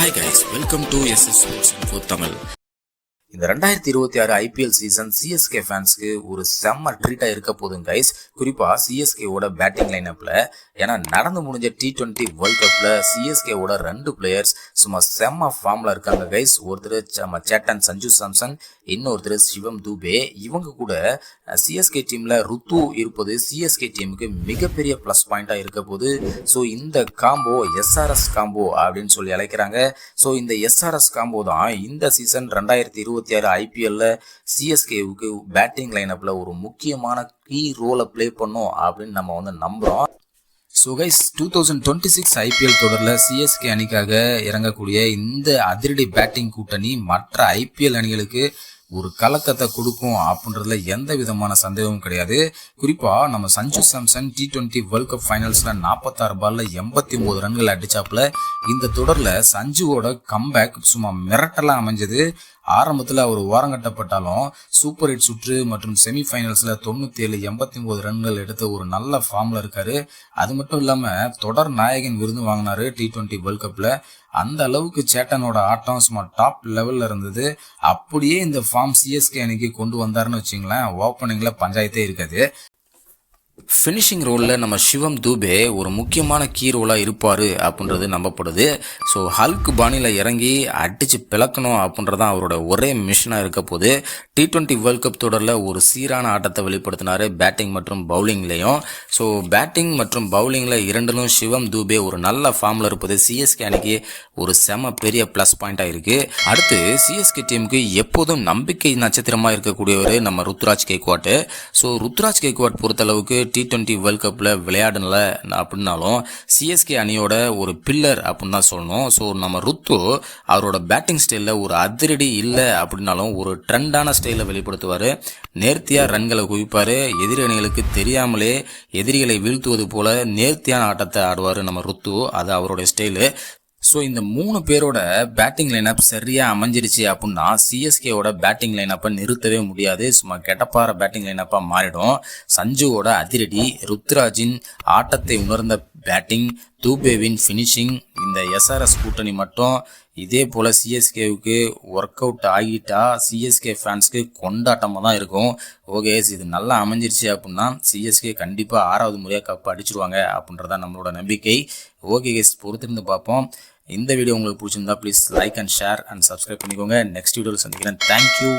Hi guys, welcome to SS Sports Info Tamil. இந்த 2026 IPL season CSK ஃபேன்ஸ்க்கு ஒரு செம்ம ட்ரீட்டா இருக்க போதும் கைஸ். குறிப்பா சிஎஸ்கேவோட பேட்டிங் லைனப்ல, ஏன்னா நடந்து முடிஞ்ச T20 வேர்ல்ட் கப்ல சிஎஸ்கேவோட 2 பிளேயர்ஸ் சும்மா செம்ம ஃபார்ம்ல இருக்காங்க கைஸ். ஒருத்தர் சேட்டன் சஞ்சு சாம்சன், இன்னொருத்தர் சிவம் தூபே. இவங்க கூட சிஎஸ்கே டீம்ல ருத்து இருப்பது சிஎஸ்கே டீமுக்கு மிகப்பெரிய பிளஸ் பாயிண்டா இருக்க போது. ஸோ இந்த காம்போ எஸ்ஆர்எஸ் காம்போ அப்படின்னு சொல்லி அழைக்கிறாங்க. ஸோ இந்த எஸ்ஆர்எஸ் காம்போ தான் இந்த சீசன் 2026 ஐபிஎல்ல சிஎஸ்கேவுக்கு பேட்டிங் லைனப்ல ஒரு முக்கியமான கீ ரோலை பிளே பண்ணும் அப்படின்னு நம்ம நம்புறோம். ஸோ கைஸ், 2026 ஐபிஎல் தொடரில் சிஎஸ்கே அணிக்காக இறங்கக்கூடிய இந்த அதிரடி பேட்டிங் கூட்டணி மற்ற ஐபிஎல் அணிகளுக்கு ஒரு கலக்கத்தை கொடுக்கும் அப்படின்றதுல எந்த விதமான சந்தேகமும் கிடையாது. குறிப்பா நம்ம Sanju Samson T20 world cup ஃபைனல்ஸ்ல 46 பால்ல 89 ரன்கள் அடிச்சாப்புல. இந்த தொடர்ல சஞ்சுவோட கம்பேக் சும்மா மிரட்டலா அமைஞ்சது. ஆரம்பத்தில் அவர் ஓரங்கட்டப்பட்டாலும் சூப்பர் ஹிட் சுற்று மற்றும் செமிஃபைனல்ஸ்ல 97 89 ரன்கள் எடுத்து ஒரு நல்ல ஃபார்ம்ல இருக்காரு. அது மட்டும் இல்லாம தொடர் நாயகன் விருது வாங்கினாரு T20 வேர்ல்ட் கப்ல. அந்த அளவுக்கு சேட்டனோட ஆட்டம் சும்மா டாப் லெவல்ல இருந்தது. அப்படியே இந்த ஃபார்ம் சிஎஸ்கே அணிக்கு கொண்டு வந்தாருன்னு வச்சுங்களேன், ஓப்பனிங்ல பஞ்சாயத்தே இருக்காது. ஃபினிஷிங் ரோலில் நம்ம சிவம் தூபே ஒரு முக்கியமான கீ ரோலாக இருப்பார் அப்படின்றது நம்பப்படுது. ஸோ ஹல்க் பாணியில் இறங்கி அடித்து பிளக்கணும் அப்படின்றதான் அவரோட ஒரே மிஷனாக இருக்க போது. T20 வேர்ல்ட் கப் தொடரில் ஒரு சீரான ஆட்டத்தை வெளிப்படுத்தினார் பேட்டிங் மற்றும் பவுலிங்லேயும். ஸோ பேட்டிங் மற்றும் பவுலிங்கில் இரண்டிலும் சிவம் தூபே ஒரு நல்ல ஃபார்மில் இருப்பது சிஎஸ்கே அணிக்கு ஒரு செம பெரிய ப்ளஸ் பாயிண்டாக இருக்குது. அடுத்து சிஎஸ்கே டீமுக்கு எப்போதும் நம்பிக்கை நட்சத்திரமாக இருக்கக்கூடியவர் நம்ம ருத்ராஜ் கெய்க்வாட். ஸோ ருத்ராஜ் கெய்க்வாட் பொறுத்தளவுக்கு T20 வேர்ல்ட் கப்பில் விளையாடல அப்படின்னாலும் சிஎஸ்கே அணியோட ஒரு பில்லர் அப்படின்னு தான் சொல்லணும். ஸோ நம்ம ருத்து அவரோட பேட்டிங் ஸ்டைலில் ஒரு அதிரடி இல்லை அப்படின்னாலும் ஒரு ட்ரெண்டான ஸ்டைலில் வெளிப்படுத்துவார். நேர்த்தியாக ரன்களை குவிப்பார். எதிரி அணிகளுக்கு தெரியாமலே எதிரிகளை வீழ்த்துவது போல நேர்த்தியான ஆட்டத்தை ஆடுவார் நம்ம ருத்து. அது அவரோட ஸ்டைலு. ஸோ இந்த 3 பேரோட பேட்டிங் லைனப் சரியாக அமைஞ்சிருச்சு அப்படின்னா சிஎஸ்கேவோட பேட்டிங் லைனப்பை நிறுத்தவே முடியாது. சும்மா கெட்டப்பாற பேட்டிங் லைனப்பாக மாறிடும். சஞ்சுவோட அதிரடி, ருத்ராஜின் ஆட்டத்தை உணர்ந்த பேட்டிங், தூபேவின் ஃபினிஷிங், இந்த எஸ்ஆர்எஸ் கூட்டணி மட்டும் இதே போல் சிஎஸ்கேவுக்கு ஒர்க் அவுட் ஆகிட்டா சிஎஸ்கே ஃபேன்ஸ்க்கு கொண்டாட்டமாக தான் இருக்கும். ஓகே, இது நல்லா அமைஞ்சிருச்சு அப்படின்னா சிஎஸ்கே கண்டிப்பாக 6வது முறையாக கப் அடிச்சிருவாங்க அப்படின்றதான் நம்மளோட நம்பிக்கை. ஓகே கேஸ், பொறுத்திருந்து பார்ப்போம். இந்த வீடியோ உங்களுக்கு பிடிச்சிருந்தா please like and share and subscribe பண்ணிக்கோங்க. நெக்ஸ்ட் வீடியோவில் சந்திக்கிறேன். தேங்க்யூ.